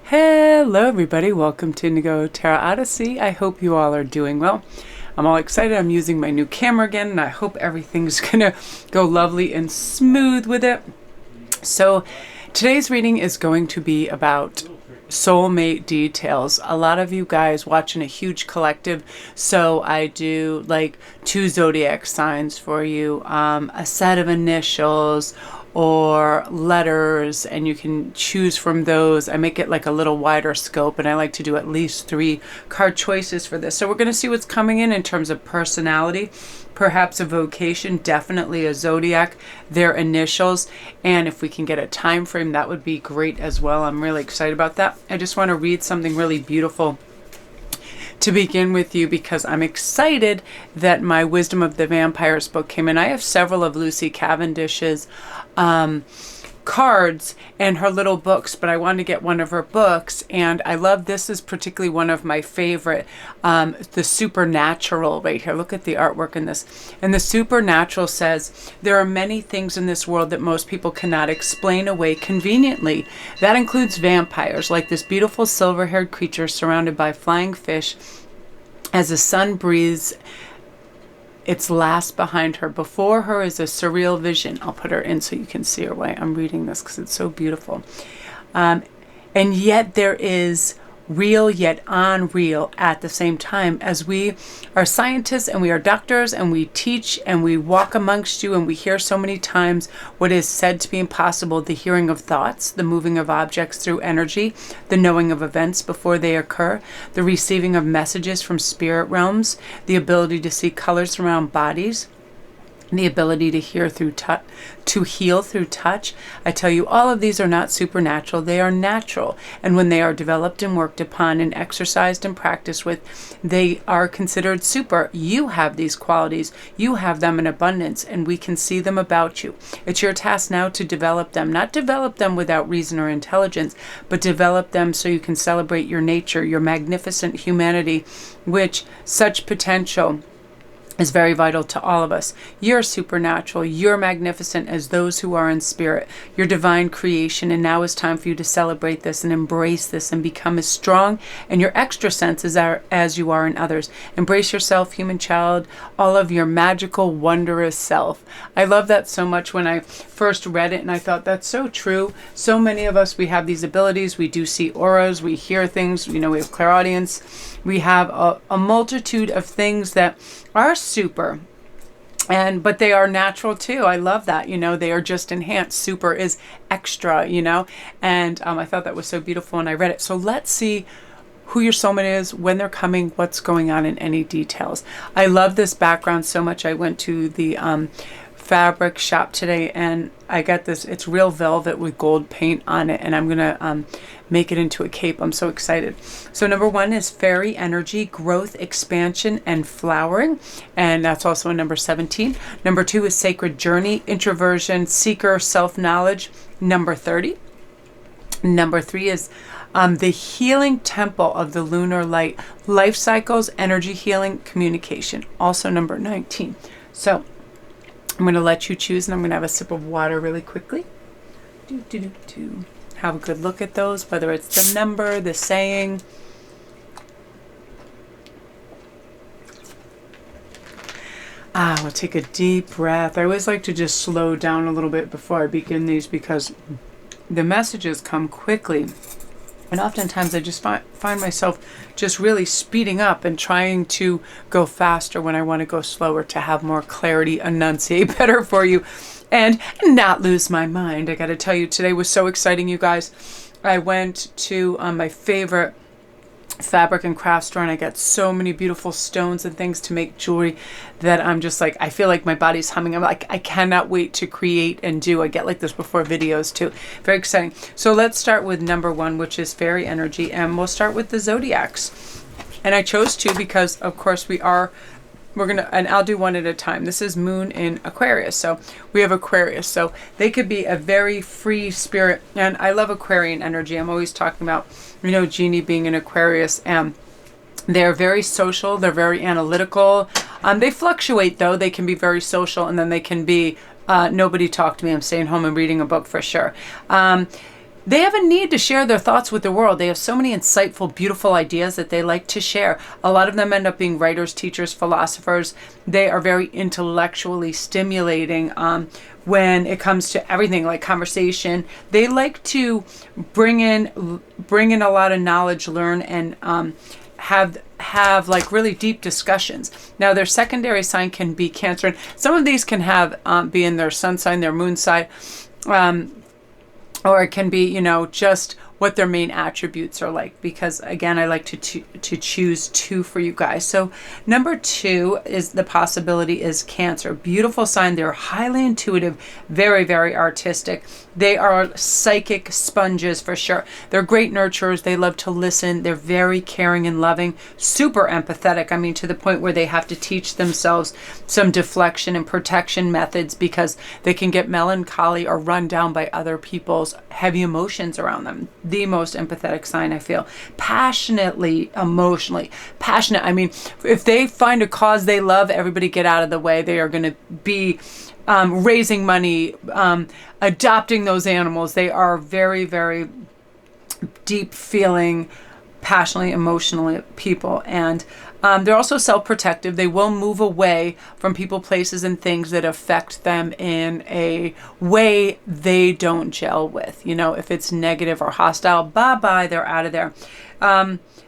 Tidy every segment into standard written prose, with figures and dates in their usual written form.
Hello everybody, welcome to Indigo Tarot Odyssey. I hope you all are doing well. I'm all excited. I'm using my new camera again and I hope everything's gonna go lovely and smooth with it. So today's reading is going to be about soulmate details. A lot of you guys watching a huge collective, so I do like 2 zodiac signs for you, a set of initials or letters, and you can choose from those. I make it like a little wider scope, and I like to do at least 3 card choices for this. So we're going to see what's coming in terms of personality, perhaps a vocation, definitely a zodiac, their initials, and if we can get a time frame, that would be great as well. I'm really excited about that. I just want to read something really beautiful to begin with you because I'm excited that my Wisdom of the Vampires book came in. I have several of Lucy Cavendish's cards and her little books, but I wanted to get one of her books, and I love this is particularly one of my favorite, the Supernatural right here. Look at the artwork in this. And the Supernatural says there are many things in this world that most people cannot explain away conveniently. That includes vampires, like this beautiful silver-haired creature surrounded by flying fish as the sun breathes its last behind her. Before her is a surreal vision. I'll put her in so you can see her way I'm reading this because it's so beautiful. And yet there is real yet unreal at the same time, as we are scientists and we are doctors and we teach and we walk amongst you, and we hear so many times what is said to be impossible: the hearing of thoughts, the moving of objects through energy, the knowing of events before they occur, the receiving of messages from spirit realms, the ability to see colors around bodies, the ability to hear through touch, to heal through touch. I tell you, all of these are not supernatural, they are natural, and when they are developed and worked upon and exercised and practiced with, they are considered super. You have these qualities, you have them in abundance, and we can see them about you. It's your task now to develop them, not develop them without reason or intelligence, but develop them so you can celebrate your nature, your magnificent humanity, which such potential is very vital to all of us. You're supernatural. You're magnificent as those who are in spirit. Your divine creation. And now is time for you to celebrate this and embrace this and become as strong in your extra senses as you are in others. Embrace yourself, human child, all of your magical, wondrous self. I love that so much when I first read it, and I thought that's so true. So many of us, we have these abilities. We do see auras. We hear things. You know, we have clairaudience. We have a multitude of things that are super, but they are natural too. I love that. You know, they are just enhanced. Super is extra, you know, and I thought that was so beautiful when I read it. So let's see who your soulmate is, when they're coming, what's going on, in any details. I love this background so much. I went to the fabric shop today and I got this. It's real velvet with gold paint on it, and I'm gonna make it into a cape. I'm so excited. So number 1 is fairy energy, growth, expansion, and flowering, and that's also in number 17. Number 2 is sacred journey, introversion, seeker, self-knowledge, number 30. Number 3 is the healing temple of the lunar light, life cycles, energy healing, communication, also number 19. So I'm going to let you choose, and I'm going to have a sip of water really quickly. Have a good look at those, whether it's the number, the saying. We'll take a deep breath. I always like to just slow down a little bit before I begin these because the messages come quickly. And oftentimes I just find myself just really speeding up and trying to go faster when I want to go slower to have more clarity, enunciate better for you, and not lose my mind. I got to tell you, today was so exciting, you guys. I went to my favorite fabric and craft store, and I got so many beautiful stones and things to make jewelry that I'm just like, I feel like my body's humming. I'm like, I cannot wait to create and do. I get like this before videos too. Very exciting. So let's start with number 1, which is fairy energy, and we'll start with the zodiacs. And I chose 2 because of course and I'll do one at a time. This is Moon in Aquarius. So we have Aquarius. So they could be a very free spirit. And I love Aquarian energy. I'm always talking about, you know, Jeannie being an Aquarius. And they're very social. They're very analytical. They fluctuate though. They can be very social, and then they can be, nobody talk to me. I'm staying home and reading a book for sure. they have a need to share their thoughts with the world. They have so many insightful, beautiful ideas that they like to share. A lot of them end up being writers, teachers, philosophers. They are very intellectually stimulating when it comes to everything like conversation. They like to bring in a lot of knowledge, learn, and have like really deep discussions. Now their secondary sign can be Cancer, and some of these can have be in their sun sign, their moon sign, or it can be, you know, just what their main attributes are like, because again, I like to choose 2 for you guys. So number 2 is the possibility is Cancer. Beautiful sign. They're highly intuitive, very, very artistic. They are psychic sponges for sure. They're great nurturers. They love to listen. They're very caring and loving, super empathetic. I mean, to the point where they have to teach themselves some deflection and protection methods because they can get melancholy or run down by other people's heavy emotions around them. The most empathetic sign, I feel. Passionately, emotionally passionate. I mean, if they find a cause they love, everybody get out of the way. They are going to be raising money, adopting those animals. They are very, very deep feeling, passionately, emotionally people. And they're also self-protective. They will move away from people, places, and things that affect them in a way they don't gel with. You know, if it's negative or hostile, bye-bye, they're out of there.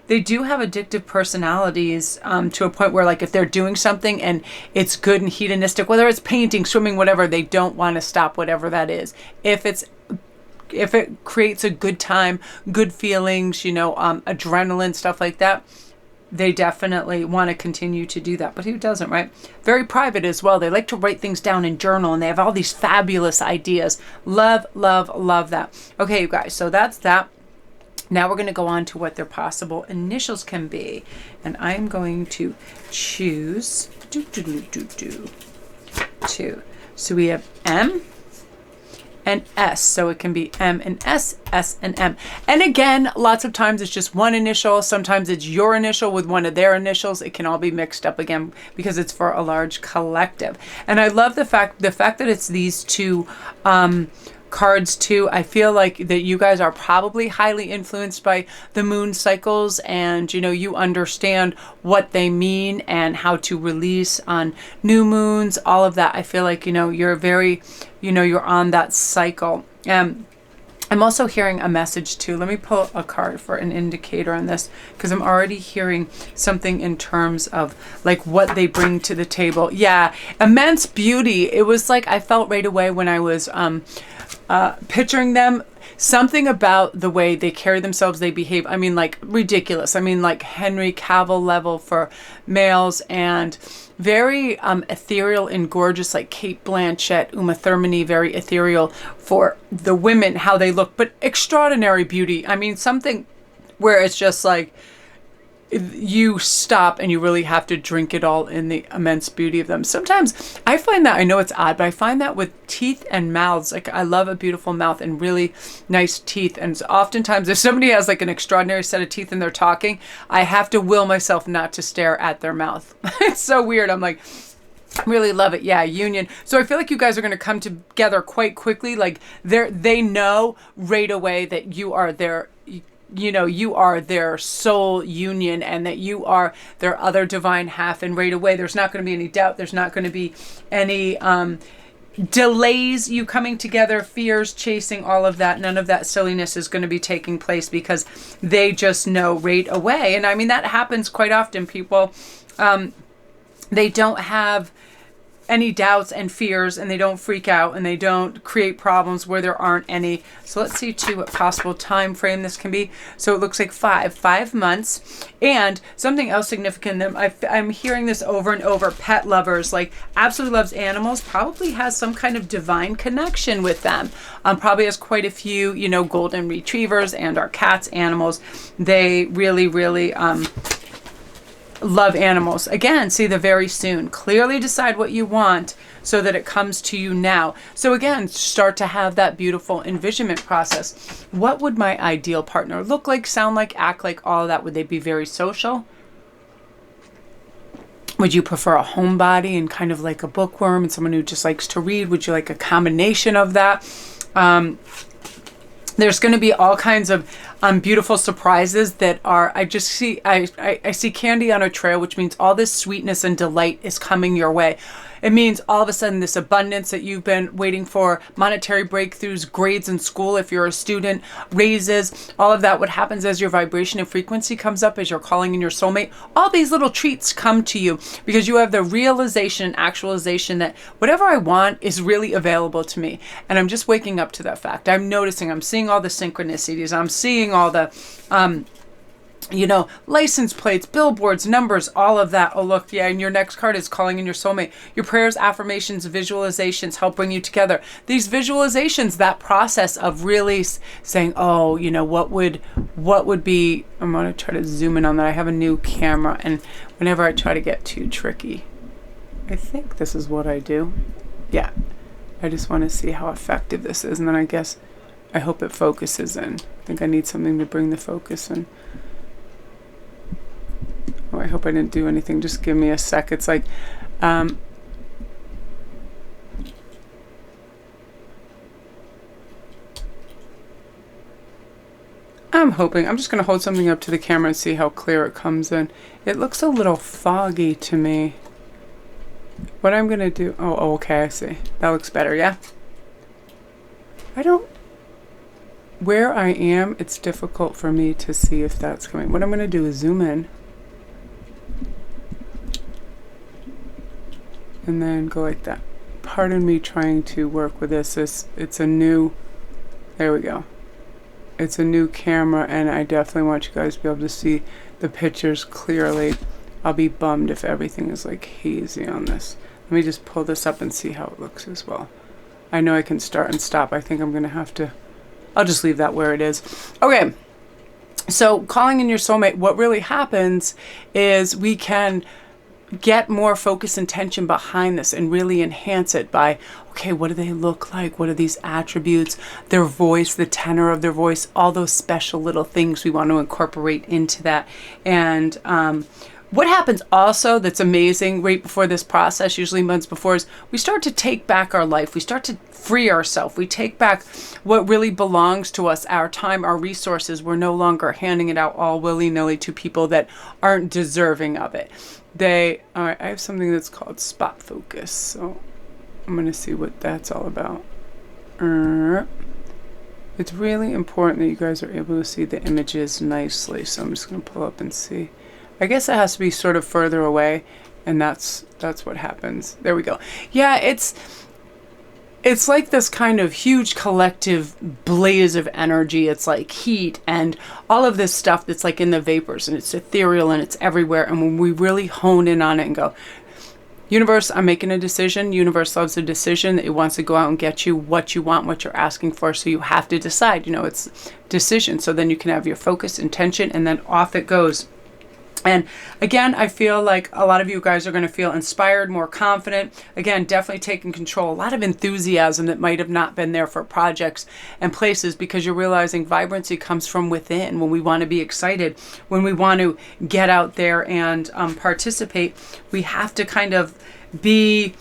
They do have addictive personalities to a point where, like, if they're doing something and it's good and hedonistic, whether it's painting, swimming, whatever, they don't want to stop whatever that is. If it creates a good time, good feelings, you know, adrenaline, stuff like that, they definitely want to continue to do that. But who doesn't, right? Very private as well. They like to write things down in journal, and they have all these fabulous ideas. Love, love, love that. Okay, you guys, so that's that. Now we're going to go on to what their possible initials can be. And I'm going to choose 2. So we have M and S. So it can be M and S, S and M. And again, lots of times it's just one initial. Sometimes it's your initial with one of their initials. It can all be mixed up again because it's for a large collective. And I love the fact that it's these 2 cards too. I feel like that you guys are probably highly influenced by the moon cycles, and you know, you understand what they mean and how to release on new moons, all of that. I feel like, you know, you're very, you know, you're on that cycle. I'm also hearing a message too. Let me pull a card for an indicator on this, because I'm already hearing something in terms of like what they bring to the table. Yeah, immense beauty. It was like I felt right away when I was picturing them, something about the way they carry themselves, they behave. I mean, like ridiculous. I mean, like Henry Cavill level for males, and very ethereal and gorgeous, like Kate Blanchett, Uma Thurman, very ethereal for the women, how they look, but extraordinary beauty. I mean, something where it's just like you stop and you really have to drink it all in, the immense beauty of them. Sometimes I find that, I know it's odd, but I find that with teeth and mouths, like I love a beautiful mouth and really nice teeth. And oftentimes if somebody has like an extraordinary set of teeth and they're talking, I have to will myself not to stare at their mouth. It's so weird. I'm like, really love it. Yeah, union. So I feel like you guys are going to come together quite quickly. Like they know right away that you are their, you know, you are their soul union, and that you are their other divine half. And right away, there's not going to be any doubt. There's not going to be any delays, you coming together, fears, chasing, all of that. None of that silliness is going to be taking place, because they just know right away. And I mean, that happens quite often. People, they don't have any doubts and fears, and they don't freak out, and they don't create problems where there aren't any. So let's see too what possible time frame this can be. So it looks like 5 months. And something else significant, I'm hearing this over and over, pet lovers, like absolutely loves animals, probably has some kind of divine connection with them. Probably has quite a few, you know, golden retrievers and our cats, animals. They really, really love animals. Again, see the very soon. Clearly decide what you want so that it comes to you now. So again, start to have that beautiful envisionment process. What would my ideal partner look like, sound like, act like, all of that? Would they be very social? Would you prefer a homebody and kind of like a bookworm and someone who just likes to read? Would you like a combination of that? There's going to be all kinds of beautiful surprises that are, I just see, I see candy on a trail, which means all this sweetness and delight is coming your way. It means all of a sudden this abundance that you've been waiting for, monetary breakthroughs, grades in school, if you're a student, raises, all of that. What happens as your vibration and frequency comes up, as you're calling in your soulmate, all these little treats come to you because you have the realization and actualization that whatever I want is really available to me. And I'm just waking up to that fact. I'm noticing, I'm seeing all the synchronicities. I'm seeing all the, license plates, billboards, numbers, all of that. Oh, look, yeah, and your next card is calling in your soulmate. Your prayers, affirmations, visualizations help bring you together. These visualizations, that process of really saying, oh, what would be, I'm going to try to zoom in on that. I have a new camera, and whenever I try to get too tricky, I think this is what I do. Yeah, I just want to see how effective this is, and then I hope it focuses in. I think I need something to bring the focus in. Oh, I hope I didn't do anything. Just give me a sec. It's like, I'm hoping, I'm just going to hold something up to the camera and see how clear it comes in. It looks a little foggy to me. What I'm going to do, oh, okay, I see. That looks better, yeah? Where I am, it's difficult for me to see if that's coming. What I'm going to do is zoom in. And then go like that. Pardon me trying to work with this. It's a new, there we go. It's a new camera, and I definitely want you guys to be able to see the pictures clearly. I'll be bummed if everything is like hazy on this. Let me just pull this up and see how it looks as well. I know I can start and stop. I think I'm going to have to, I'll just leave that where it is. Okay. So calling in your soulmate, what really happens is we can get more focus and tension behind this and really enhance it by, okay, what do they look like? What are these attributes? Their voice, the tenor of their voice, all those special little things we want to incorporate into that. And what happens also that's amazing right before this process, usually months before, is we start to take back our life. We start to free ourselves. We take back what really belongs to us, our time, our resources. We're no longer handing it out all willy-nilly to people that aren't deserving of it. I have something that's called spot focus, so I'm going to see what that's all about. It's really important that you guys are able to see the images nicely, so I'm just going to pull up and see. I guess it has to be sort of further away, and that's what happens. There we go. Yeah, it's like this kind of huge collective blaze of energy. It's like heat and all of this stuff that's like in the vapors, and it's ethereal and it's everywhere. And when we really hone in on it and go, universe, I'm making a decision. Universe loves a decision. It wants to go out and get you what you want, what you're asking for. So you have to decide, it's decision. So then you can have your focus, intention, and then off it goes. And again, I feel like a lot of you guys are going to feel inspired, more confident. Again, definitely taking control. A lot of enthusiasm that might have not been there for projects and places, because you're realizing vibrancy comes from within. When we want to be excited, when we want to get out there and participate, we have to kind of be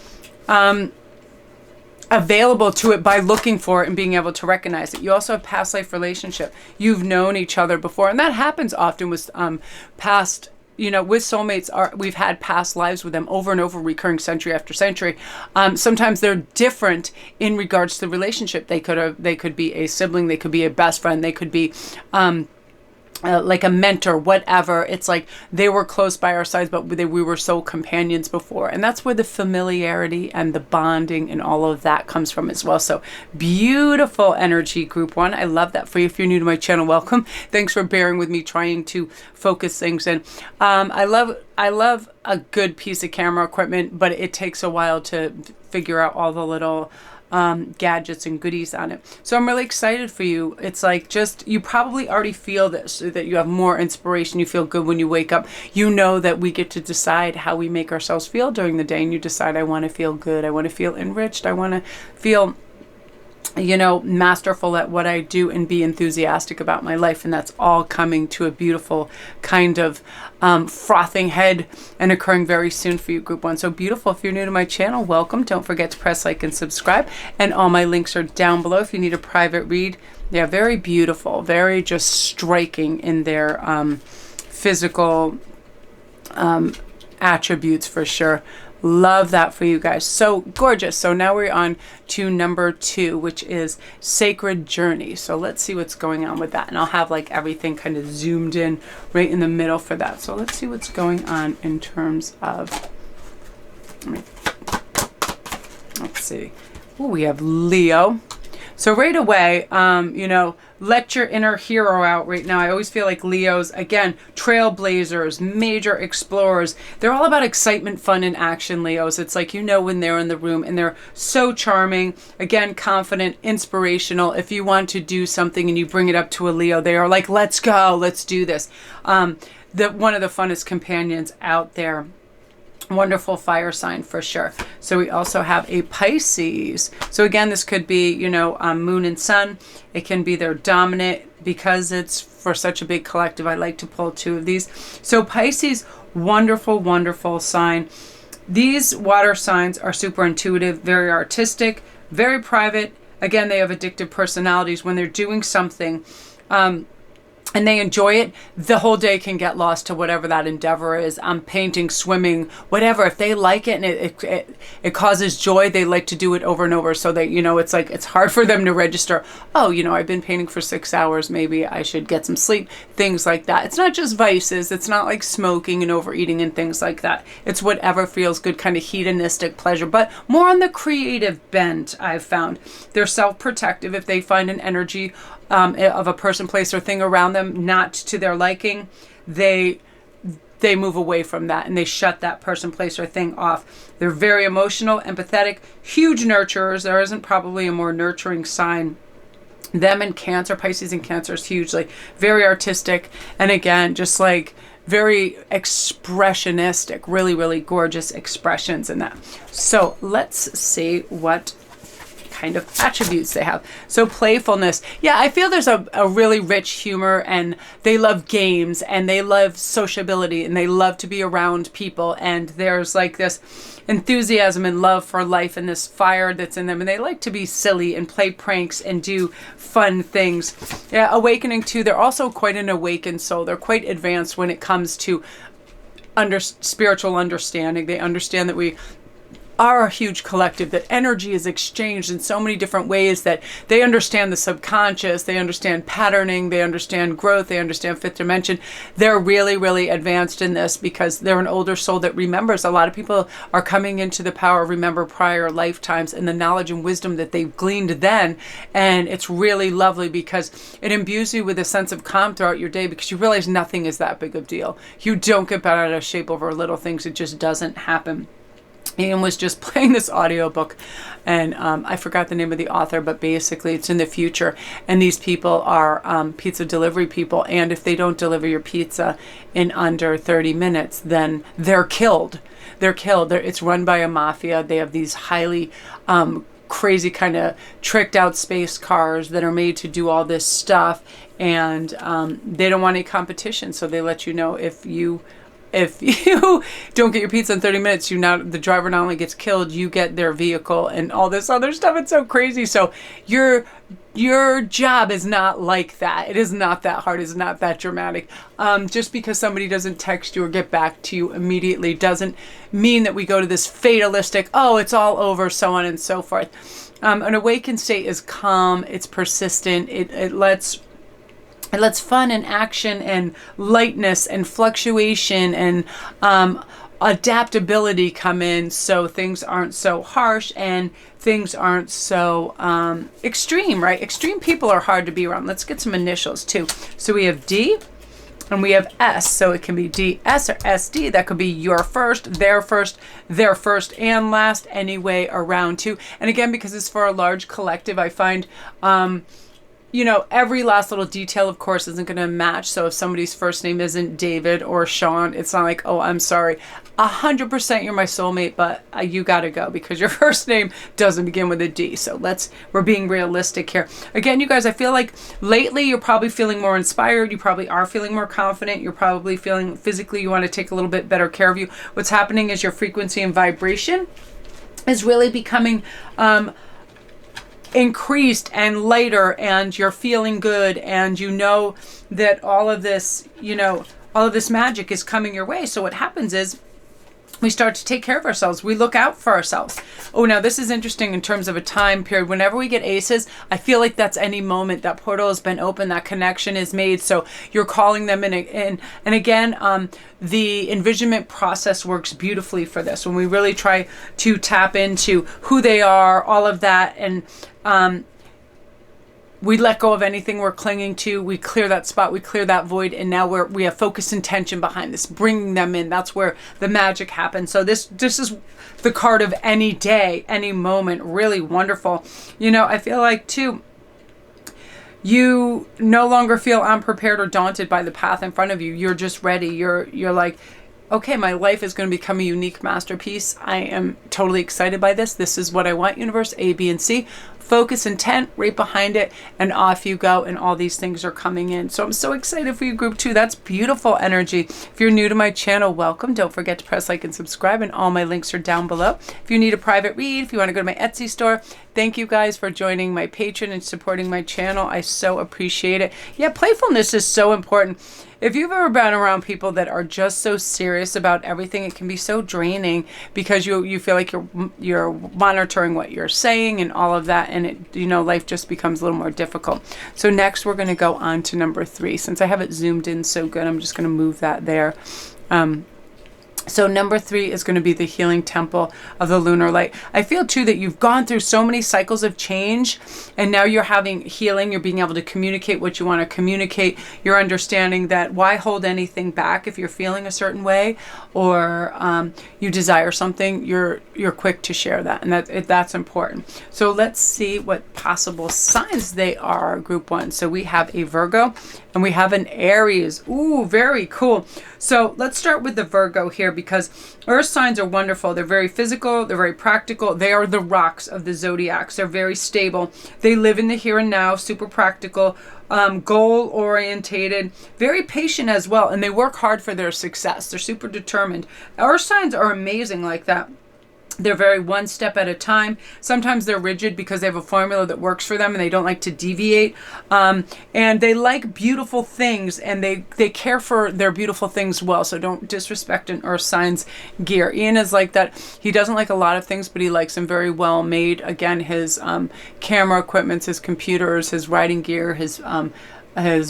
available to it by looking for it and being able to recognize it. You also have past life relationship. You've known each other before, and that happens often with past, with soulmates. We've had past lives with them over and over, recurring century after century. Sometimes they're different in regards to the relationship. They could be a sibling, they could be a best friend, they could be like a mentor, whatever. It's like they were close by our sides, but we were so companions before. And that's where the familiarity and the bonding and all of that comes from as well. So beautiful energy, group one. I love that for you. If you're new to my channel, welcome. Thanks for bearing with me trying to focus things in. I love a good piece of camera equipment, but it takes a while to figure out all the little gadgets and goodies on it. So I'm really excited for you. It's like you probably already feel this, that you have more inspiration. You feel good when you wake up. You know that we get to decide how we make ourselves feel during the day, and you decide, I want to feel good. I want to feel enriched. I want to feel masterful at what I do and be enthusiastic about my life. And that's all coming to a beautiful kind of frothing head and occurring very soon for you, group one. So beautiful. If you're new to my channel, welcome. Don't forget to press like and subscribe. And all my links are down below. If you need a private read, Yeah, very beautiful, very just striking in their physical attributes for sure. Love that for you guys. So gorgeous. So now we're on to number 2, which is Sacred Journey. So let's see what's going on with that. And I'll have like everything kind of zoomed in right in the middle for that. So let's see what's going on in terms of, let's see. Ooh, we have Leo. So right away, you know, let your inner hero out right now. I always feel like Leos, again, trailblazers, major explorers. They're all about excitement, fun, and action, Leos. It's like, you know, when they're in the room, and they're so charming, again, confident, inspirational. If you want to do something and you bring it up to a Leo, they are like, let's go, let's do this. One of the funnest companions out there. Wonderful fire sign for sure. So we also have a Pisces. So again, this could be, you know, moon and sun. It can be their dominant, because it's for such a big collective. I like to pull 2 of these. So Pisces, wonderful, wonderful sign. These water signs are super intuitive, very artistic, very private. Again, they have addictive personalities. When they're doing something, and they enjoy it, the whole day can get lost to whatever that endeavor is. Painting, swimming, whatever. If they like it and it causes joy, they like to do it over and over. So they, you know, it's like, it's hard for them to register, oh, you know, I've been painting for 6 hours, maybe I should get some sleep, things like that. It's not just vices. It's not like smoking and overeating and things like that. It's whatever feels good, kind of hedonistic pleasure, but more on the creative bent, I've found. They're self-protective. If they find an energy of a person, place, or thing around them not to their liking, they move away from that, and they shut that person, place, or thing off. They're very emotional, empathetic, huge nurturers. There isn't probably a more nurturing sign. Them and Cancer, Pisces and Cancer is hugely very artistic, and again, just like very expressionistic, really, really gorgeous expressions in that. So let's see what kind of attributes they have. So playfulness. Yeah, I feel there's a really rich humor, and they love games, and they love sociability, and they love to be around people, and there's like this enthusiasm and love for life and this fire that's in them, and they like to be silly and play pranks and do fun things. Yeah, awakening too. They're also quite an awakened soul. They're quite advanced when it comes to spiritual understanding. They understand that we are a huge collective, that energy is exchanged in so many different ways, that they understand the subconscious, they understand patterning, they understand growth, they understand fifth dimension. They're really, really advanced in this because they're an older soul that remembers. A lot of people are coming into the power of remember prior lifetimes and the knowledge and wisdom that they've gleaned then. And it's really lovely because it imbues you with a sense of calm throughout your day, because you realize nothing is that big of a deal. You don't get bent out of shape over little things. It just doesn't happen. Ian was just playing this audiobook, and I forgot the name of the author, but basically it's in the future, and these people are pizza delivery people, and if they don't deliver your pizza in under 30 minutes, then they're killed. They're killed. It's run by a mafia. They have these highly crazy kind of tricked out space cars that are made to do all this stuff, and they don't want any competition, so they let you know if you don't get your pizza in 30 minutes, the driver not only gets killed, you get their vehicle and all this other stuff. It's so crazy. So your job is not like that. It is not that hard. It's not that dramatic. Just because somebody doesn't text you or get back to you immediately doesn't mean that we go to this fatalistic, oh, it's all over, so on and so forth. An awakened state is calm. It's persistent. It lets fun and action and lightness and fluctuation and adaptability come in, so things aren't so harsh and things aren't so extreme, right? Extreme people are hard to be around. Let's get some initials too. So we have D and we have S. So it can be DS or SD. That could be your first, their first and last, anyway around too. And again, because it's for a large collective, I find every last little detail, of course, isn't going to match. So if somebody's first name isn't David or Sean, it's not like, oh, I'm sorry. 100% you're my soulmate, but you got to go because your first name doesn't begin with a D. So we're being realistic here. Again, you guys, I feel like lately you're probably feeling more inspired. You probably are feeling more confident. You're probably feeling physically you want to take a little bit better care of you. What's happening is your frequency and vibration is really becoming increased and lighter, and you're feeling good, and you know that all of this, all of this magic is coming your way. So what happens is we start to take care of ourselves. We look out for ourselves. Oh, now this is interesting in terms of a time period. Whenever we get aces, I feel like that's any moment that portal has been open, that connection is made. So you're calling them in. And again, the envisionment process works beautifully for this. When we really try to tap into who they are, all of that, and we let go of anything we're clinging to. We clear that spot. We clear that void. And now we have focus intention behind this, bringing them in. That's where the magic happens. So this is the card of any day, any moment. Really wonderful. I feel like too, you no longer feel unprepared or daunted by the path in front of you. You're just ready. You're like, okay, my life is going to become a unique masterpiece. I am totally excited by this. This is what I want, universe, A, B, and C. Focus, intent, right behind it, and off you go, and all these things are coming in. So I'm so excited for you, group 2. That's beautiful energy. If you're new to my channel, welcome. Don't forget to press like and subscribe, and all my links are down below. If you need a private read, if you want to go to my Etsy store, thank you guys for joining my Patreon and supporting my channel. I so appreciate it. Yeah, playfulness is so important. If you've ever been around people that are just so serious about everything, it can be so draining because you feel like you're monitoring what you're saying and all of that, and it, life just becomes a little more difficult. So next we're going to go on to number 3. Since I have it zoomed in so good, I'm just going to move that there. So number 3 is going to be the healing temple of the lunar light. I feel too that you've gone through so many cycles of change, and now you're having healing. You're being able to communicate what you want to communicate. You're understanding that why hold anything back if you're feeling a certain way, or you desire something. You're quick to share that, and that's important. So let's see what possible signs they are, group 1. So we have a Virgo and we have an Aries. Ooh, very cool. So let's start with the Virgo here, because earth signs are wonderful. They're very physical. They're very practical. They are the rocks of the zodiacs. They're very stable. They live in the here and now, super practical, goal orientated, very patient as well. And they work hard for their success. They're super determined. Earth signs are amazing like that. They're very one step at a time. Sometimes they're rigid because they have a formula that works for them and they don't like to deviate. And they like beautiful things, and they care for their beautiful things well. So don't disrespect an earth sign's gear. Ian is like that. He doesn't like a lot of things, but he likes them very well made. Again, his camera equipment, his computers, his riding gear, his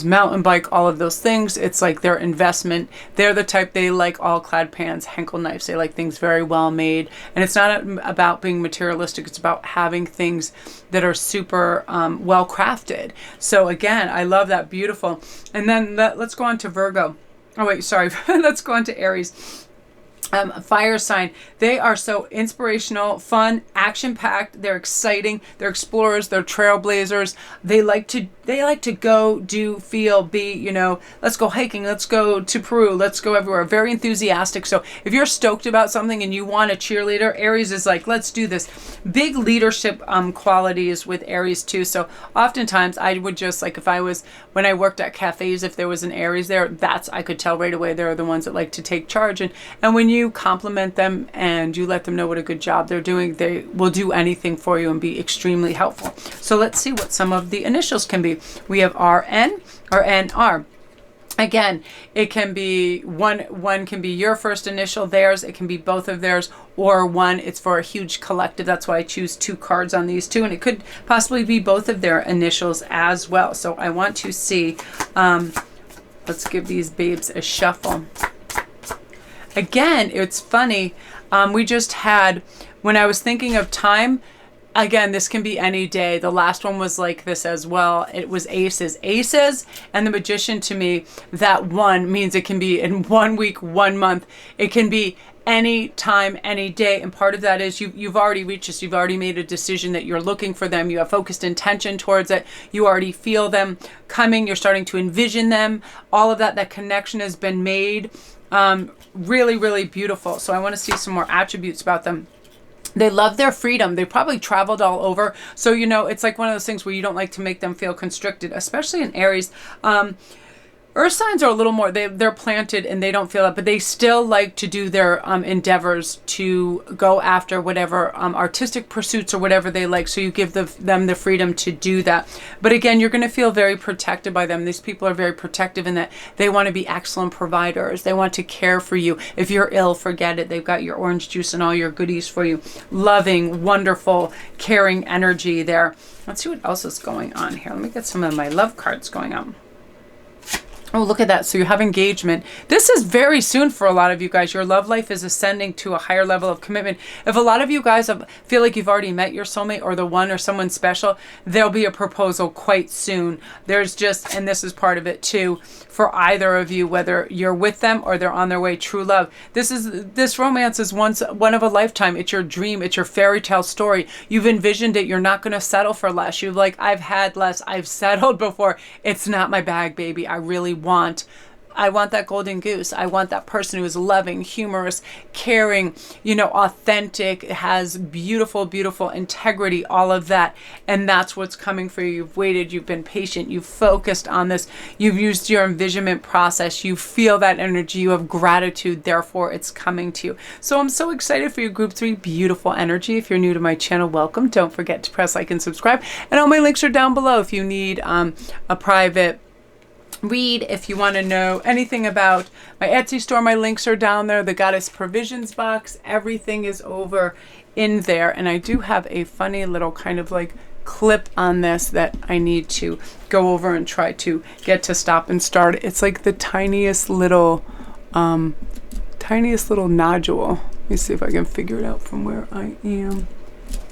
mountain bike, all of those things. It's like their investment. They're the type, they like all clad pans, Henkel knives. They like things very well made. And it's not about being materialistic. It's about having things that are super well crafted. So again, I love that. Beautiful. And then let's go on to Virgo. Oh wait, sorry. Let's go on to Aries. Fire sign. They are so inspirational, fun, action-packed. They're exciting. They're explorers. They're trailblazers. They like to go, do, feel, be, let's go hiking. Let's go to Peru. Let's go everywhere. Very enthusiastic. So if you're stoked about something and you want a cheerleader, Aries is like, let's do this. Big leadership qualities with Aries too. So oftentimes I would just like, when I worked at cafes, if there was an Aries there, I could tell right away they're the ones that like to take charge. And when you compliment them and you let them know what a good job they're doing, they will do anything for you and be extremely helpful. So let's see what some of the initials can be. We have RN or NR. Again, it can be one can be your first initial, theirs, it can be both of theirs, or one, it's for a huge collective. That's why I choose 2 cards on these 2, and it could possibly be both of their initials as well. So I want to see, let's give these babes a shuffle. Again, it's funny, we just had, when I was thinking of time, again, this can be any day. The last one was like this as well. It was aces. Aces and the Magician, to me, that one means it can be in 1 week, 1 month. It can be any time, any day. And part of that is you've already reached this. You've already made a decision that you're looking for them. You have focused intention towards it. You already feel them coming. You're starting to envision them. All of that connection has been made. Really, really beautiful. So I want to see some more attributes about them. They love their freedom. They probably traveled all over. So, it's like one of those things where you don't like to make them feel constricted, especially in Aries. Earth signs are a little more, they're planted and they don't feel that, but they still like to do their endeavors to go after whatever artistic pursuits or whatever they like. So you give them the freedom to do that. But again, you're going to feel very protected by them. These people are very protective in that they want to be excellent providers. They want to care for you. If you're ill, forget it. They've got your orange juice and all your goodies for you. Loving, wonderful, caring energy there. Let's see what else is going on here. Let me get some of my love cards going on. Oh, look at that. So you have engagement. This is very soon for a lot of you guys. Your love life is ascending to a higher level of commitment. If a lot of you guys feel like you've already met your soulmate or the one or someone special, there'll be a proposal quite soon. There's just, and this is part of it too, for either of you, whether you're with them or they're on their way, true love. This romance is one of a lifetime. It's your dream. It's your fairy tale story. You've envisioned it. You're not going to settle for less. You're like, I've had less. I've settled before. It's not my bag, baby. I want that golden goose. I want that person who is loving, humorous, caring, authentic, has beautiful, beautiful integrity, all of that. And that's what's coming for you. You've waited, you've been patient, you've focused on this, you've used your envisionment process, you feel that energy, you have gratitude, therefore it's coming to you. So I'm so excited for your group 3, beautiful energy. If you're new to my channel, welcome. Don't forget to press like and subscribe. And all my links are down below if you need a private read. If you want to know anything about my Etsy store, my links are down there. The Goddess Provisions box, everything is over in there. And I do have a funny little kind of like clip on this that I need to go over and try to get to stop and start. It's like the tiniest little nodule. Let me see if I can figure it out from where I am.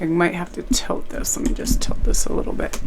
I might have to tilt this. Let me just tilt this a little bit.